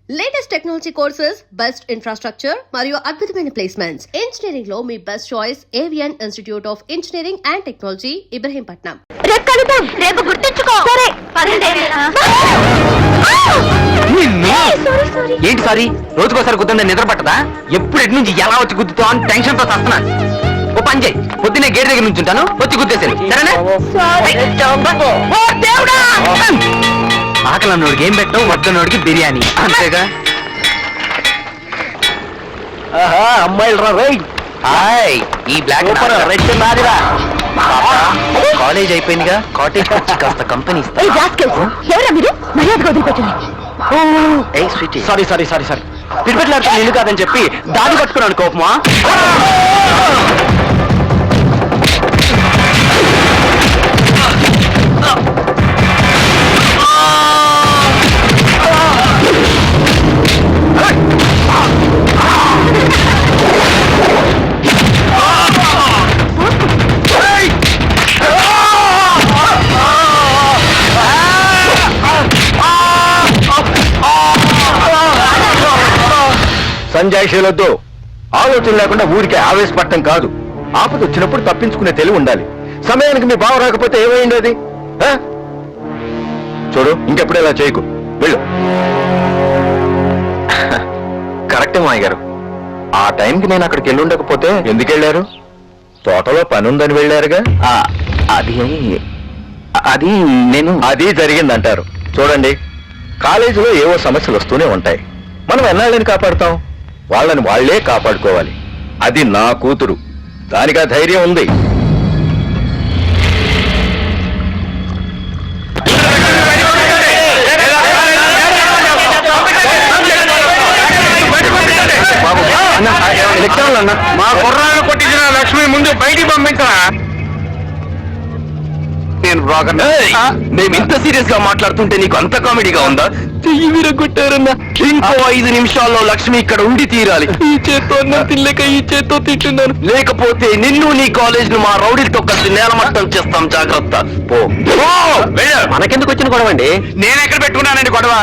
Latest technology courses, best infrastructure మరియు అద్భుతమైన placements. Engineering లో మీ best choice Avian institute of engineering and technology, Ibrahimpatnam. రేపు కలుద్దాం. రేపు గుర్తుంచుకో. సరే ఏంటి సారీ? రోజుకోసారి గుద్దండి నిద్ర పట్టదా? ఎప్పుడు ఎటు నుంచి ఎలా వచ్చి గుద్దుతావు అని టెన్షన్ తో వస్తున్నా. ఓ పని చేయి, పొద్దున్నే గేట్ దగ్గర నుంచి ఉంటాను, వచ్చి గుద్దేశాను సరేనా? ఆకలి అన్నోడికి ఏం పెట్టావు, వద్దన్నోడికి బిర్యానీ అంతేగా. అమ్మాయిలు రా రై. హాయ్, ఈ బ్లాక్ రెడ్ నాదిరా. కాలేజ్ అయిపోయిందిగా, కాటేజ్ వచ్చి కాస్త కంపెనీ ఎవరా మీరు? మర్యాదగా వదిలిపెట్టండి. సారీ సారీ సారీ సారీ పిడిపెట్లాడుతా నిన్ను కాదని చెప్పి దాడి పట్టుకున్నాను కోపమా. సంజాయిషీలొద్దు. ఆలోచన లేకుండా ఊరికే ఆవేశపడటం కాదు. ఆపద వచ్చినప్పుడు తప్పించుకునే తెలివి ఉండాలి. సమయానికి మీ బావ రాకపోతే ఏమైంది అది? చూడు, ఇంకెప్పుడు ఇలా చేయకు, వెళ్ళు. కరెక్టే మాయ గారు, ఆ టైంకి నేను అక్కడికి వెళ్ళి ఉండకపోతే ఎందుకు వెళ్ళారు? తోటలో పని ఉందని వెళ్ళారుగా. అది అది నేను అది జరిగిందంటారు. చూడండి, కాలేజీలో ఏవో సమస్యలు వస్తూనే ఉంటాయి. మనం ఎన్నాళ్ళని కాపాడుతాం? వాళ్ళని వాళ్లే కాపాడుకోవాలి. అది నా కూతురు, దానికి ఆ ధైర్యం ఉంది. మా కుర్రాళ్ళు కొట్టించిన లక్ష్మి ముందు బయటికి పంపించరా. మేము ఇంత సీరియస్ గా మాట్లాడుతుంటే నీకు అంత కామెడీగా ఉందా? చెయ్యి విరగొట్టారన్నా. ఇంకో 5 నిమిషాల్లో లక్ష్మి ఇక్కడ ఉండి తీరాలి. ఈ చేత్తో అన్నం తినలేక ఈ చేత్తో తింటున్నాను. లేకపోతే నిన్ను నీ కాలేజ్ ను మా రౌడీలతో కలిసి నేలమట్టం చేస్తాం. జాగ్రత్త. పో. మనకెందుకు వచ్చిన గొడవ అండి? నేను ఎక్కడ పెట్టుకున్నానండి గొడవ?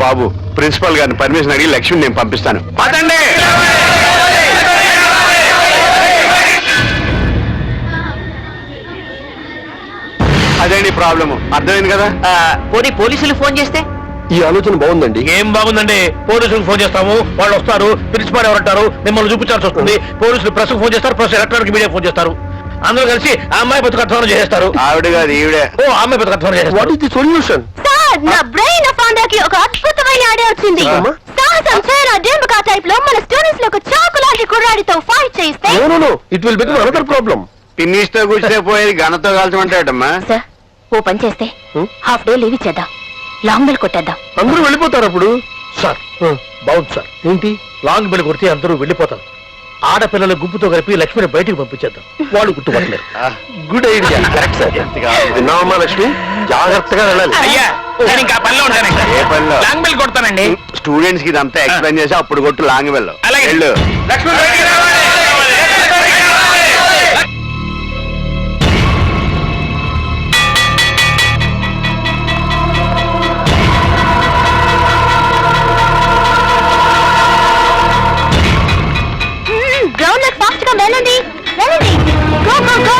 బాబు, ప్రిన్సిపల్ గారిని పర్మిషన్ అడిగి లక్ష్మిని నేను పంపిస్తాను. పదండి. అదేంటి ప్రాబ్లము, అర్థమైంది కదా? పోలీసులు ఫోన్ చేస్తే? ఈ ఆలోచన బాగుందండి. ఏం బాగుందండి? పోలీసులకు ఫోన్ చేస్తాము, వాళ్ళు వస్తారు, ప్రిన్సిపాల్ ఎవరంటారు, మిమ్మల్ని చూపించాల్సి వస్తుంది. పోలీసులు ప్రెస్ ఫోన్ చేస్తారు, ప్రెస్ ఎలక్ట్రానిక్ మీడియా ఫోన్ చేస్తారు. అందరూ కలిసి ఆ అమ్మాయి బతుకత్వం చేస్తారు. ఆవిడ కాదు, ఈవిడే. ఓ, అమ్మాయి బతుకత్వం చేస్తారు. What is the solution? Sir, నా బ్రెయిన్ ఫౌండర్కి ఒక అద్భుతమైన ఐడియా వచ్చింది. సాహసం చేయరా డెంబకా టైప్ లో మన స్టూడెంట్స్ లో ఒక చాకు లాంటి కుర్రాడితో ఫైట్ చేస్తే it will become another problem. పిన్నిస్తో కూర్చే పోయేది గనతో కాల్చమంటాడమ్మా. సార్, ఓ పని చేస్తే హాఫ్ డే లీవ్ ఇచ్చేద్దాం, లాంగ్ బెల్ కొట్టేద్దాం. అందరూ వెళ్ళిపోతారు అప్పుడు. సార్, బాగుంది సార్. ఏంటి? లాంగ్ బెల్ కొడితే అందరూ వెళ్ళిపోతారు. ఆడపిల్లల గుంపుతో కలిపి లక్ష్మిని బయటికి పంపించేద్దాం, వాళ్ళు గుర్తుపట్టలేరు. Good idea. Correct sir. విన్నావమ్మా లక్ష్మి, జాగ్రత్తగా వెళ్ళాలి. అయ్యా, నేను ఇంకా పనిలో ఉంటానండి. ఏ పనిలో? Long bell కొడతానండి. స్టూడెంట్స్ కి ఇదంతా ఎక్స్ప్లెయిన్ చేసి అప్పుడు కొట్టు లాంగ్ వెళ్ళు. అలాగే. వెళ్ళు. లక్ష్మి బయటికి రావాలి. గ్రౌండ్ లో ఫాస్ట్ గా వెళ్ళండి, వెళ్ళండి. Go go go.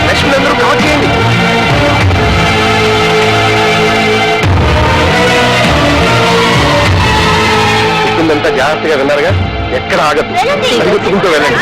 లక్ష్మి అందరూ కవర్ చేయండి. చెప్పిందంతా జాగ్రత్తగా విన్నారుగా, ఎక్కడ ఆగదు. వెళ్ళండి. పరిగెత్తుకుంటూ వెళ్ళండి.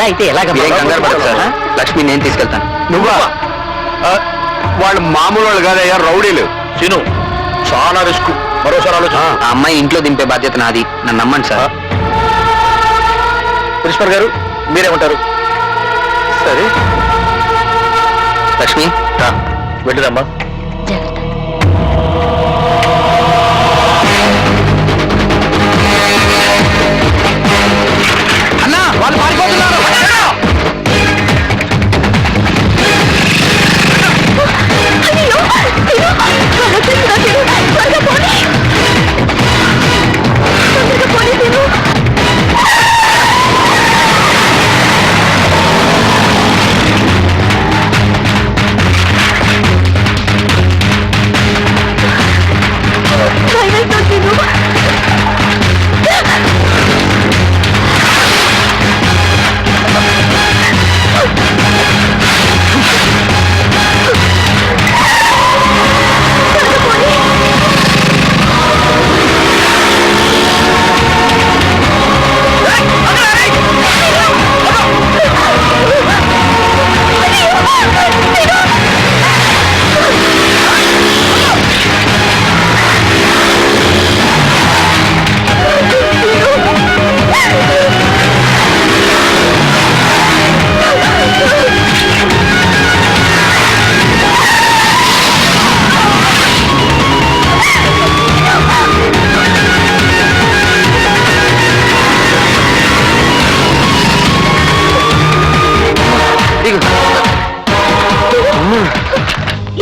అయితే ఎలాగ మీరేం కంగారు పడదు సార్, లక్ష్మి నేను తీసుకెళ్తాను. నువ్వా? వాళ్ళు మామూలు వాళ్ళు కాదయ్యా, రౌడీలు. సీను చాలా రిస్క్, మరోసారి ఆలోచన. ఆ అమ్మాయి ఇంట్లో దింపే బాధ్యత నాది, నన్ను నమ్మండి సార్. ప్రిన్సిపల్ గారు మీరేమంటారు? సరే లక్ష్మి వెళ్ళిరమ్మా. అన్నా వాళ్ళు పారిపోతున్నారు.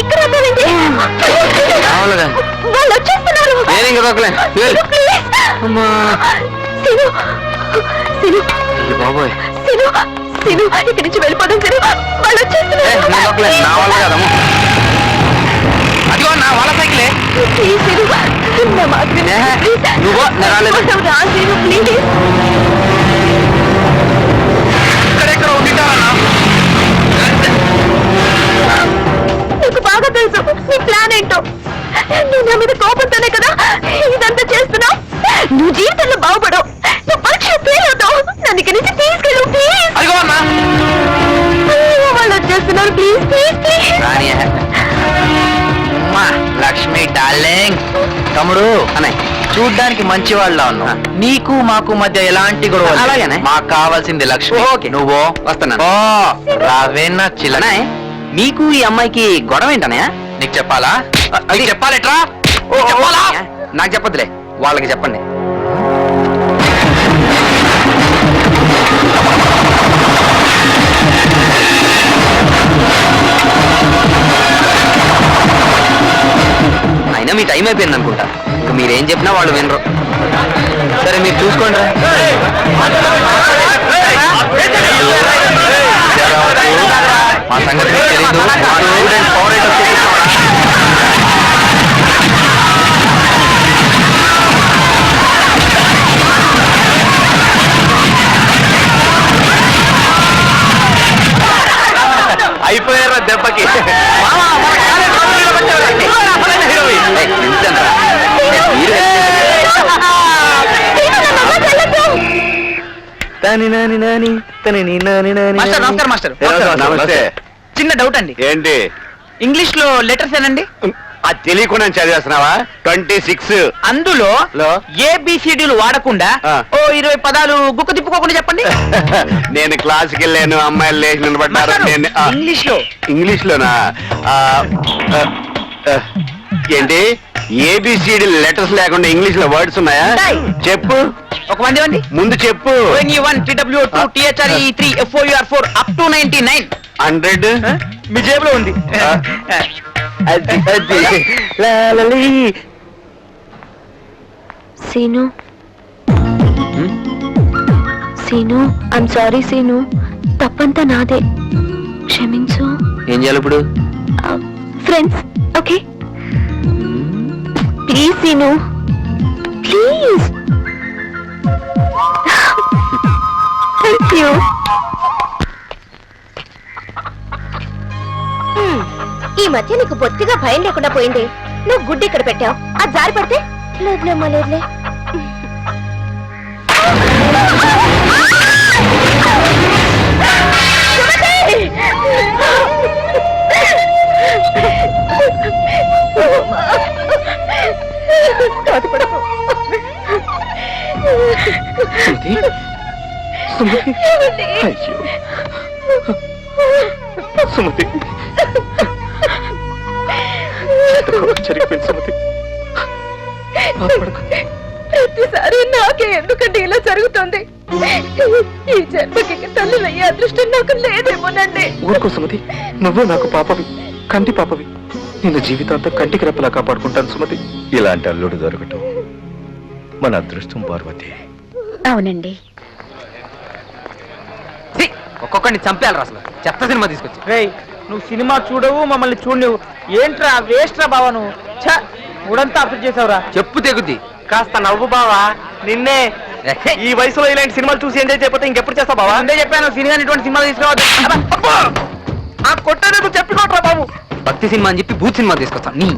ఇక్కడ వాళ్ళు వచ్చేస్తున్నారు. నేను ఇంకా దొక్కలే. అమ్మా సీను, సీను, బాబోయ్, సీను, సీను, ఇక్కడి నుంచి వెళ్ళిపోదాం. సీను, వాళ్ళు వచ్చేస్తున్నారు. నేను దొక్కలే, నా వల్ల కదమ్మా. అదిగో నా వాళ్ళ సైకిలే. ప్లీజ్ సీను, నా మాట విను. ప్లీజ్. నువ్వు నేను రాలేదు. రా సీను, ప్లీజ్. ఇక్కడెక్కడ ఉండిటావన్నా? నీకు బాగా తెలుసు నీ ప్లాన్ ఏంటో. నువ్వు నా మీద కోపంతోనే కదా ఇదంతా చేస్తున్నావు. నువ్వు జీవితంలో బాగుపడవు, నువ్వు పరీక్ష ఫెయిల్ అవుతావు. నన్ను ఇక్కడి నుంచి తీసుకెళ్ళు ప్లీజ్. అదిగో అన్నా. వాళ్ళు వచ్చేస్తున్నారు. Please please please. రాని లక్ష్మి డార్లింగ్. తమ్ముడు అన్నయ్య చూడ్డానికి మంచి వాళ్ళ ఉన్నావు. నీకు మాకు మధ్య ఎలాంటి గొడవ అలాగేనే. మాకు కావాల్సింది లక్ష్మి. ఓకే నువ్వు వస్తున్నా. రావేనా చిల్లనా? నీకు ఈ అమ్మాయికి గొడవ ఏంటనయా? నీకు చెప్పాలా? నీకు చెప్పాలెట్రా? చెప్పాలా? నాకు చెప్పదులే, వాళ్ళకి చెప్పండి. అయినా మీ టైం అయిపోయింది అనుకుంటా. ఇంక మీరేం చెప్పినా వాళ్ళు వినరు. సరే మీరు చూసుకోండి రా. మా సంగతి మీకు తెలీదు. మా స్టూడెంట్ ఫారెస్ట్ అయిపోయారా దెబ్బకి? నమస్కారం మాస్టర్. నమస్తే. చిన్న డౌట్ అండి. ఏంటి? ఇంగ్లీష్ లో లెటర్స్ ఏనండి? అది తెలియకుండా చదివేస్తున్నావా? 26 అందులో లో? ఏబిసిడీలు వాడకుండా ఆ. ఓ 20 పదాలు గుక్క తిప్పుకోకుండా చెప్పండి. నేను క్లాస్కి వెళ్ళాను, అమ్మాయిలు లేచి నిలబడ్డారు. నేను ఇంగ్లీష్ లో ఇంగ్లీష్ లోనా? ఏంటి ఏబిసిడి లెటర్స్ లేకుండా ఇంగ్లీష్ లో వర్డ్స్ ఉన్నాయా? ఉంటాయి. చెప్పు, ఒక మంది అండి. ముందు చెప్పు. ONE1 TW2 THRE3 FOUR4 up to 99. 100 మీ జేబులో ఉంది. అది అది లాలలి. సీను, సీను, ఐమ్ సారీ సీను, తప్పంతా నాదే, క్షమించు. ఏం చేయాలి ఇప్పుడు? Friends okay, please Seenu, please. Thank you. ఈ మధ్య నీకు బొత్తిగా భయం లేకుండా పోయింది. నువ్వు గుడ్డు ఇక్కడ పెట్టావు, అది జారి పడితే లేదులేమ్మా, లేదులే. సుమతి జరిగిపోయింది సుమతి. ప్రతిసారి నాకే ఎందుకంటే ఇలా జరుగుతుంది. ఈ జన్మకి తల్లి అయ్యే అదృష్టం నాకు లేదేమోనండి. ఊరుకో సుమతి, నువ్వు నాకు పాపవి, కంటి పాపవి. నిన్ను జీవితాంతం కంటికి రెప్పలా కాపాడుకుంటాను సుమతి. ఇలాంటి అల్లుడు దొరకటం మన అదృష్టం పార్వతి. అవునండి. ఒక్కొక్కడిని చంపేయాలి అసలు. చెత్త సినిమా తీసుకొచ్చి. రేయ్, నువ్వు సినిమా చూడవు, మమ్మల్ని చూడలేవు. ఏంట్రా వేస్ట్ రా బావా నువ్వు. మూడంతా అప్డేట్ చేసావురా. చెప్పు తెగుద్ది. కాస్త నవ్వు బావా. నిన్నే ఈ వయసులో ఇలాంటి సినిమాలు చూసి ఎంజాయ్ చేయకపోతే ఇంకెప్పుడు చేస్తావు బావా? ముందే చెప్పాను సినిమా ఇటువంటి సినిమాలు తీసుకురావద్దు. ఆ కొట్టేది చెప్పుకోట్రా బాబు. భక్తి సినిమా అని చెప్పి భూత్ సినిమా తీసుకొస్తాను. నీ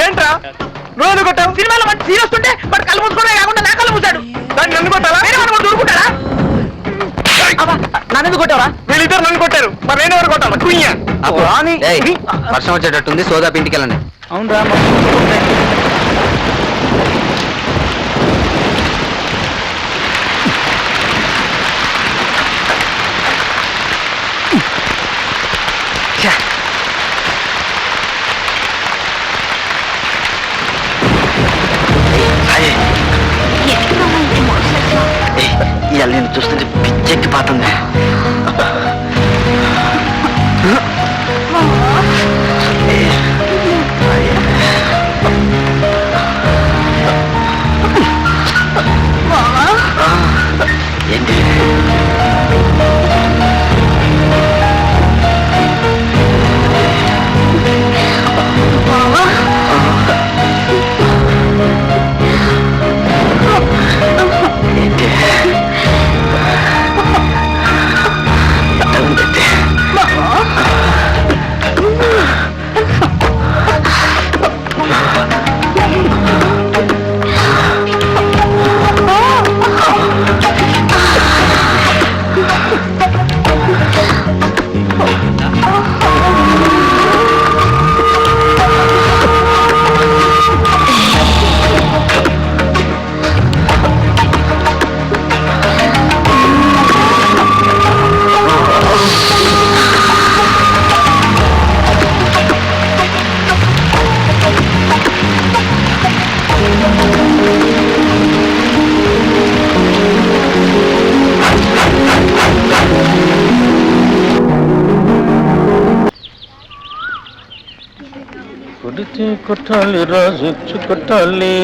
ఏంట్రా రోజు కొట్టావు? సినిమాలో మంచి సీన్ వస్తుంటే వాడు కళ్ళు మూసుకోవడం కాకుండా నా కళ్ళు మూసాడు. దాన్ని నన్ను కొట్టావా? వేరే వాడు దూరుకుంటారా? నన్ను కొట్టావా? వీళ్ళిద్దరు నన్ను కొట్టారు, మరి నేను ఎవరు కొట్టాను? వర్షం వచ్చేటట్టుంది, సోదా ఇంటికి వెళ్ళండి. అవునరా ఇవాళ నేను చూస్తుంటే పిచ్చెక్కి పోతుంది. ఏంటి కొడితే కొట్టాలి రాజు కొట్టాలి,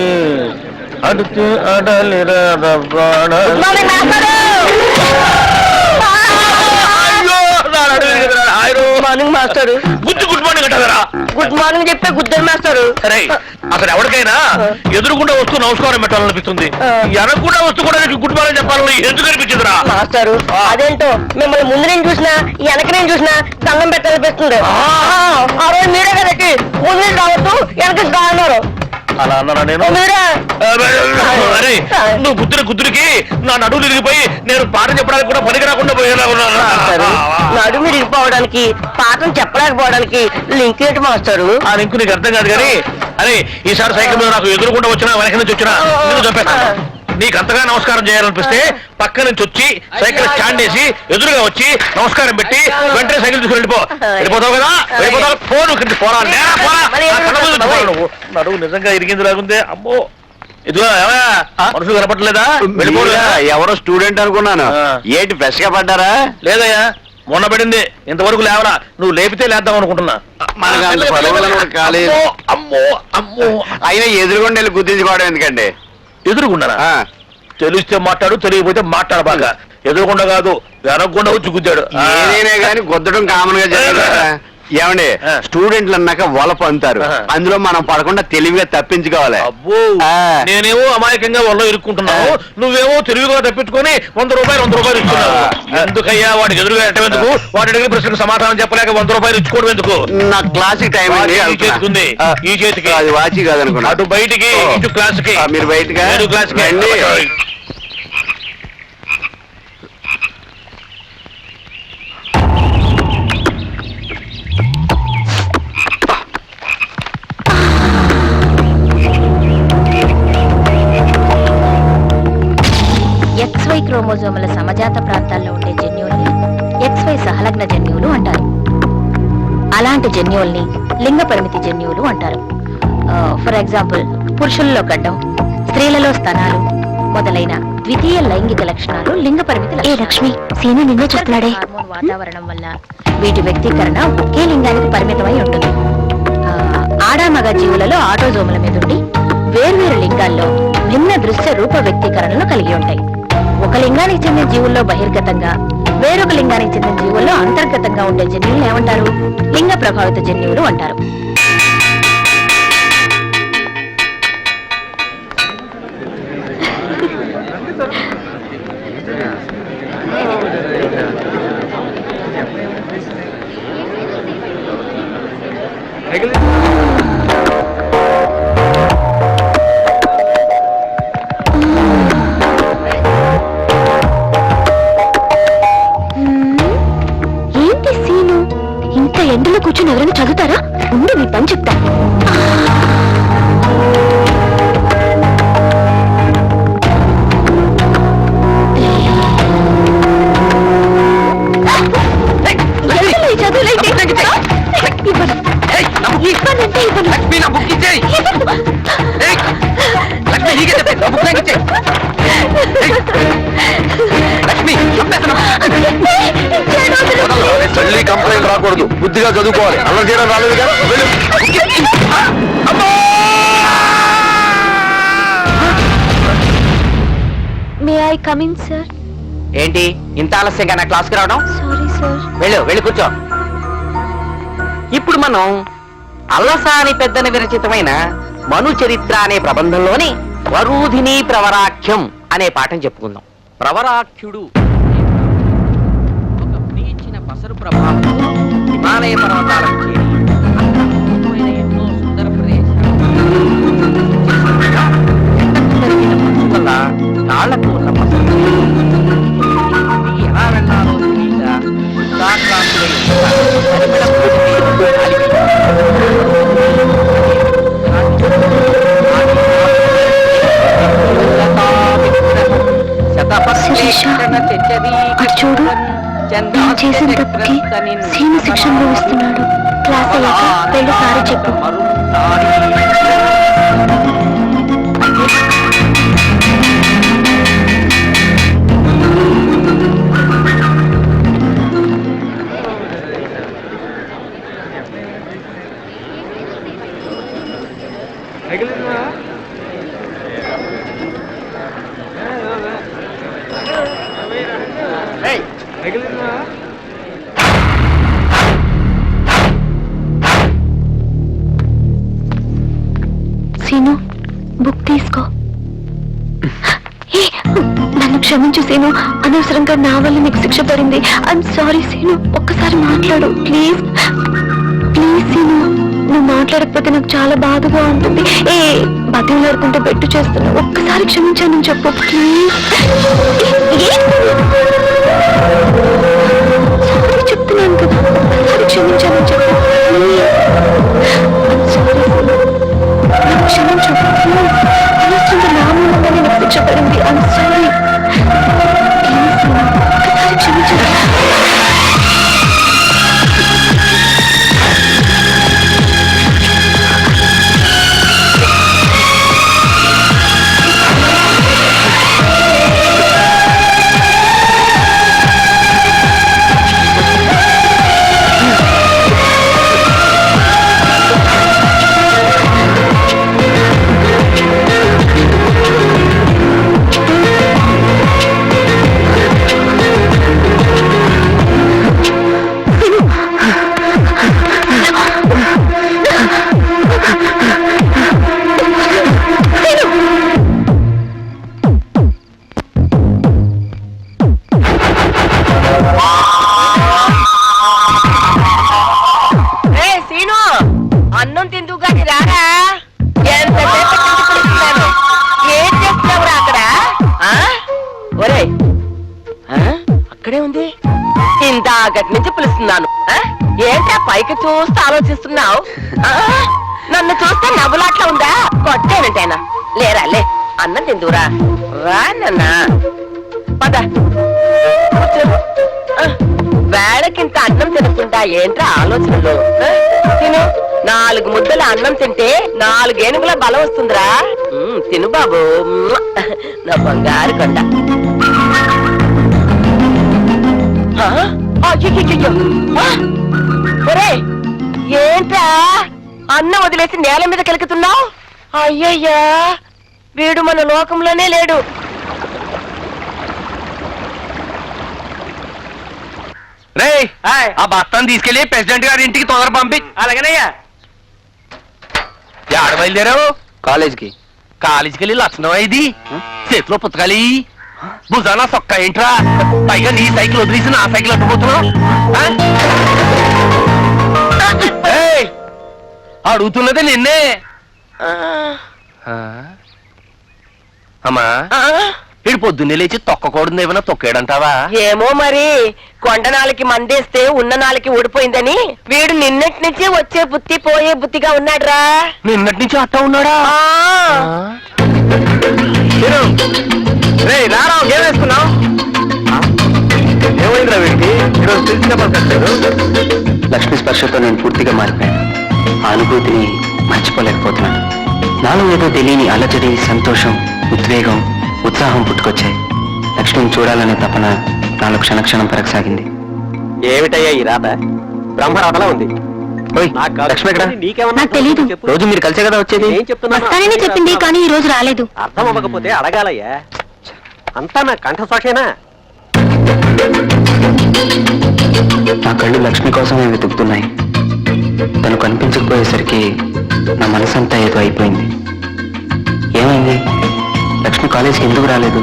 అడితే ఆడాలి మార్నింగ్ మాస్టర్. గుడ్ మార్నింగ్ అంటారా? గుడ్ మార్నింగ్ చెప్పే గుద్దరు మాస్టర్. సరే, అసలు ఎవరికైనా ఎదురుకుండా వస్తూ నమస్కారం పెట్టాలనిపిస్తుంది. ఎనకుండా వస్తూ కూడా నీకు గుడ్ మార్నింగ్ చెప్పాలని ఎందుకు అనిపించిందిరా? మాస్టారు అదేంటో మిమ్మల్ని ముందు నేను చూసినా వెనక నేను చూసినా దండం పెట్టాలనిపిస్తుంది. ఆ రోజు మీరే కదకి ముందు నుంచి రావద్దు వెనక నుంచి రా అన్నారు. అలా అన్నారా నేను? మీరే అరే, నువ్వు గుద్దురికి నా నడువు తిరిగిపోయి నేను పాఠం చెప్పడానికి కూడా పనికి రాకుండా పోయేలా మాస్టారు, నడు మీరు ఇరిగిపోవడానికి పాఠం చెప్పలేకపోవడానికి లింక్ ఏంటి మాస్టారు? ఆ లింక్ నీకు అర్థం కాదు కానీ, అరే ఈసారి సైకిల్ మీద నాకు ఎదురుకుండా వచ్చినా వెనక నుంచి వచ్చినా నేను చంపేస్తాను. నీకు అంతగా నమస్కారం చేయాలనిపిస్తే పక్క నుంచి వచ్చి సైకిల్ స్టాండ్ వేసి ఎదురుగా వచ్చి నమస్కారం పెట్టి వెంటనే సైకిల్ తీసుకుని వెళ్ళిపోతావు కదా. వెళ్ళిపోతావు, ఫోన్ ఇక్కడికి పోరా. నడువు నిజంగా ఇరిగింది లాగుందే. అమ్మో, ఇదిగో మనుషులు కనపడలేదా? వెళ్ళిపోలేదా? ఎవరో స్టూడెంట్ అనుకున్నాను. ఏంటి ఫ్రెష్ గా పడ్డారా? లేదయ్యా, మొన్న పడింది, ఇంతవరకు లేవరా. నువ్వు లేపితే లేద్దాం అనుకుంటున్నా. అమ్మో అమ్మో, అయినా ఎదురుగుండా వెళ్ళి గుర్తించుకోవడం ఎందుకండి? ఎదురుకున్నారా? తెలిస్తే మాట్లాడు, తెలియకపోతే మాట్లాడ. బాగా ఎదురుకుండా కాదు, వెనకుండా వచ్చి గుద్దాడు. ఏదైనా కానీ గుద్దడం కామన్ గా జరుగుతుంది. ఏమండి, స్టూడెంట్లు అన్నాక వలపు అంటారు, అందులో మనం పడకుండా తెలివిగా తప్పించుకోవాలి. అబ్బో, నేనేమో అమాయకంగా వల్ల ఇరుక్కుంటున్నావు, నువ్వేమో తెలివిగా తప్పించుకొని 100 రూపాయలు ఇస్తున్నావు. ఎందుకయ్యా వాడికి ఎదురుగా ఎట్టేందుకు? వాడి అడిగిన ప్రశ్నకు సమాధానం చెప్పలేక 100 రూపాయలు ఇచ్చుకోవడం ఎందుకు? నా క్లాస్ టైం ఈ చేతికి ఉంది, ఈ చేతికి. అది వాచి కాదనుకున్నా. అటు బయటికి, ఇటు క్లాస్ కి. మీరు బయటగా క్లాస్ కి. XY క్రోమోజోముల సమజాత ప్రాంతాల్లో ఉండే జన్యువుల్ని XY సహలగ్న జన్యువులు అంటారు. అలాంటి జన్యువుల్ని లింగ పరిమితి జన్యువులు అంటారు. ఫర్ ఎగ్జాంపుల్, పురుషుల్లో గడ్డం, స్త్రీలలో స్తనాలు మొదలైన ద్వితీయ లైంగిక లక్షణాలు లింగ పరిమితి. ఏ లక్ష్మి, సీను నిన్నే చెప్తున్నాడే. హార్మోన్ వాతావరణం వల్ల వీటి వ్యక్తీకరణ ఒకే లింగానికి పరిమితమై ఉంటుంది. ఆడామగ జీవులలో ఆటోజోముల మీద ఉండి వేర్వేరు లింగాల్లో భిన్న దృశ్య రూప వ్యక్తీకరణలు కలిగి ఉంటాయి. ఒక లింగానికి చెందిన జీవుల్లో బహిర్గతంగా, వేరొక లింగానికి చెందిన జీవుల్లో అంతర్గతంగా ఉండే జన్యువులు ఏమంటారు? లింగ ప్రభావిత జన్యువులు అంటారు. ఏంటి సీను, ఇంత ఎండలో కూర్చొని ఎవరైనా చదువుతారా? ఉండి మీ పని చెప్తా. తల్లి కంప్లైంట్ రాకూడదు, బుద్ధిగా చదువుకోవాలి. అల్లరి చేయడం రాలేదు కదా. May I come in sir? ఏంటి ఇంత ఆలస్యంగా నా క్లాస్కి రావడం? Sorry sir. వెళ్ళి కూర్చో. ఇప్పుడు మనం అల్లసాని పెద్దన విరచితమైన మను చరిత్ర అనే ప్రబంధంలోని వరూధిని ప్రవరాఖ్యం అనే పాఠం చెప్పుకుందాం. ప్రవరాఖ్యుడు ఒక ప్రీచిన పసరు ప్రభావంతో హిమాలయ పర్వతాలకు చేరి అక్కడ ఎన్నో సుందర ప్రదేశాలు వల్ల కాళ్లకు ఉన్న పసరు ఎలా వెళ్ళాలో తెలియక చూడు, నేను చేసిన తప్పుకి సీను శిక్ష అనుభవిస్తున్నాడు. క్లాస్ అయ్యాక వెళ్ళి సారీ చెప్పు. సీను, బుక్ తీసుకో. నన్ను క్షమించు సీను, అనవసరంగా నా వల్ల నీకు శిక్ష పడింది. ఐఎమ్ సారీ సీను, ఒక్కసారి మాట్లాడు ప్లీజ్. ప్లీజ్ సీను, నువ్వు మాట్లాడకపోతే నాకు చాలా బాధగా ఉంటుంది. బతిలాడుకుంటే బెట్టు చేస్తున్నా, ఒక్కసారి క్షమించానని చెప్పు ప్లీజ్. సారీ చెప్తున్నాను కదా, ఒక్కసారి క్షమించానని చెప్పు ప్లీజ్. క్షమించు, అనవసరంగా నా మూలంగా నేను శిక్ష పడింది. ఐఎమ్ సారీ ప్లీజ్, ఒక్కసారి క్షమించు. అన్నం తింటూ కానీ రారా? ఎంతసేపు పిలుస్తున్నాను, ఏం చేస్తున్నావురా అక్కడ? ఒరే, అక్కడే ఉంది. ఇందాకటి నుంచి పిలుస్తున్నాను. ఏంటా పైకి చూస్తూ ఆలోచిస్తున్నావు? నన్ను చూస్తే నవ్వులాట్లా ఉందా? కొట్టానంటేనా? లేరా లే, అన్నం తిందురా. రా నాన్న, పద. వేళకింత అన్నం తినకుండా ఏంట్రా ఆలోచనలు తిను 4 ముద్దల అన్నం తింటే 4 ఏనుగుల బలం వస్తుందిరా తిను బాబు నా బంగారు కొండ ఒరే ఏంట్రా అన్నం వదిలేసి నేల మీద కెలుకుతున్నావు అయ్యయ్యా వీడు మన లోకంలోనే లేడు రే ఆ బస్తాన్ని తీసుకెళ్లి ప్రెసిడెంట్ గారి ఇంటికి తొందర పంపి. అలాగేనయ్యా. ఆడ బయలుదేరావు? కాలేజీకి. కాలేజీకి వెళ్ళి లక్షణం ఇది చేతిలో పుస్తకాలి భుజానా సొక్క ఏంట్రా పైగా నీ సైకిల్ వదిలేసి నా సైకిల్ అట్టుపోతున్నావు. అడుగుతున్నదే నిన్నే. అమ్మా వీడు పొద్దున్నే లేచి తొక్కకూడదు ఏమైనా తొక్కాడంటావా? ఏమో మరి కొండ నాలకి మందేస్తే ఉన్న నాలకి ఊడిపోయిందని వీడు నిన్నటి నుంచి వచ్చే బుద్ధి పోయే బుద్ధిగా ఉన్నాడురా. నిన్నటి నుంచి అట్టా ఉన్నాడా? రారా ఏం వేసుకున్నావు? ఏమైందిరా వీడికి ఈరోజు తెలిసిన పంపించారు. లక్ష్మీ స్పర్శతో నేను పూర్తిగా మారిపోయాను. ఆ అనుభూతిని మర్చిపోలేకపోతున్నాను. నాలో ఏదో తెలియని అలజడి, సంతోషం, ఉద్వేగం, ఉత్సాహం పుట్టుకొచ్చాయి. లక్ష్మిని చూడాలనే తపన నాలో క్షణక్షణం పెరగసాగింది. ఏమిటయ్యా ఈ రాత? బ్రహ్మరాతలా ఉంది. లక్ష్మి ఎక్కడ? నాకు తెలీదు. రోజు మీరు కలిసే కదా వచ్చేది? ఏం చెప్తున్నా చెప్పింది కానీ ఈ రోజు రాలేదు. అర్థం అవ్వకపోతే అడగాలయ్యా. అంతా నా కంఠసాక్షేనా? నా కళ్ళు లక్ష్మి కోసమే వెతుకుతున్నాయి. తను కనిపించకపోయేసరికి నా మనసంతా ఏదో అయిపోయింది. ఏమైంది? లక్ష్మి కాలేజీకి ఎందుకు రాలేదు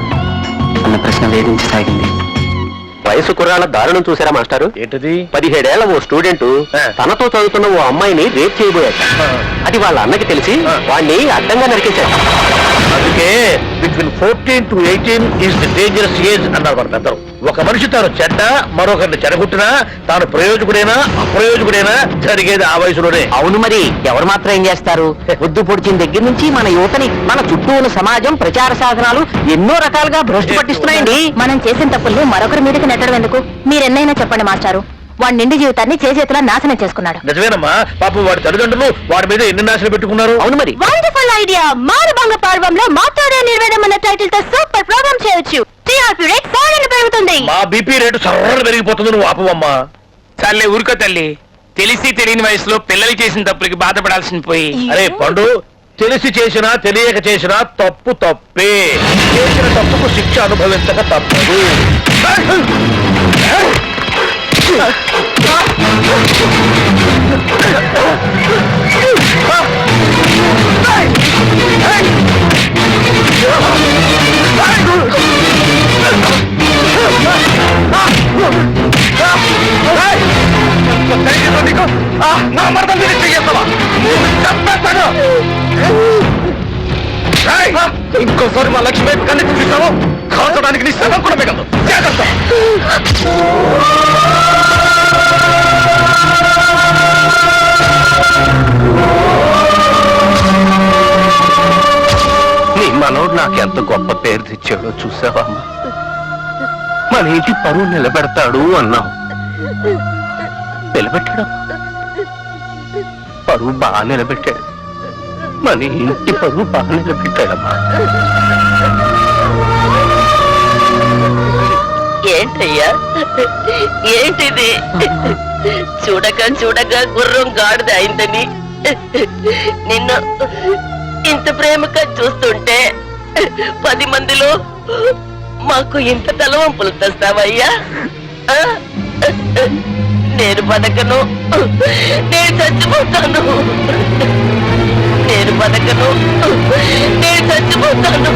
అన్న ప్రశ్న వేధించసాగింది. వయసు కుర్రాళ్ళ దారుణం చూసారా మాస్టారు? ఏంటిది? 17 ఏళ్ల ఓ స్టూడెంట్ తనతో చదువుతున్న ఓ అమ్మాయిని రేప్ చేయబోయాట. అది వాళ్ళ అన్నకి తెలిసి వాణ్ణి అడ్డంగా నరికేశాడు. అందుకే between 14 to 18 is the dangerous age అన్నారు మన పెద్దలు. ఒక మనిషి తాను చెడ్డ మరొకరిని చెడగొట్టినా తాను ప్రయోజకుడైనా అప్రయోజకుడైనా జరిగేది ఆ వయసులోనే. అవును మరి ఎవరు మాత్రం ఏం చేస్తారు? పొద్దు పొడిచిన దగ్గర నుంచి మన యువతని మన చుట్టూ ఉన్న సమాజం ప్రచార సాధనాలు ఎన్నో రకాలుగా భ్రష్టు పట్టిస్తున్నాయండి. మనం చేసిన తప్పుల్ని మరొకరి మీదకి నెట్టడం ఎందుకు? మీరెన్నైనా చెప్పండి మాస్టారు. వాడి నిండి జీవితాన్ని చేతులా నాశనం చేసుకున్నాడు. నిజమేనమ్మా. పాపం వాడి తల్లిదండ్రులు వాడి మీద ఎన్ని నాశనం పెట్టుకున్నారు. అవును మరి. Wonderful idea. మారుభంగ పర్వంలో మాట్లాడే నిర్వేదం అన్న టైటిల్ తో సూపర్ ప్రోగ్రామ్ చేయొచ్చు. టీఆర్పీ రేట్ ఫారెన్ పెరుగుతుంది. మా బీపీ రేటు సర్రలు పెరిగిపోతుంది. నువ్వు ఆపవమ్మా. చాలే ఊరుకో తల్లి. తెలిసి తెలియని వయసులో పిల్లలు చేసిన తప్పులకి బాధపడాల్సింది పోయి. అరే పండు, తెలిసి చేసినా తెలియక చేసినా తప్పు తప్పే. చేసిన తప్పుకు శిక్ష అనుభవించక తప్పదు. నా మరదలు చేస్తావా? ఇంకోసారి మా లక్ష్మి వైపు కన్నీ చూపిస్తావు కాల్చడానికి నీ శ్రమం కూడా మిగలదు. జాగ్రత్త. నీ మనోడు నాకెంత గొప్ప పేరు తెచ్చాడో చూసావమ్మా. మన ఇంటి పరువు నిలబెడతాడు అన్నావు. నిలబెట్టాడు. పరువు బాగా నిలబెట్టాడు. మన ఇంటి పరువు బాగా నిలబెట్టాడమ్మా. ఏంటయ్యా ఏంటిది? చూడక చూడక గుర్రం గాడిద అయిందని నిన్ను ఇంత ప్రేమగా చూస్తుంటే 10 మందిలో మాకు ఇంత తలవంపులు తెస్తావయ్యా? నేను బతకను, నేను చచ్చిపోతాను. నేను బతకను, నేను చచ్చిపోతాను.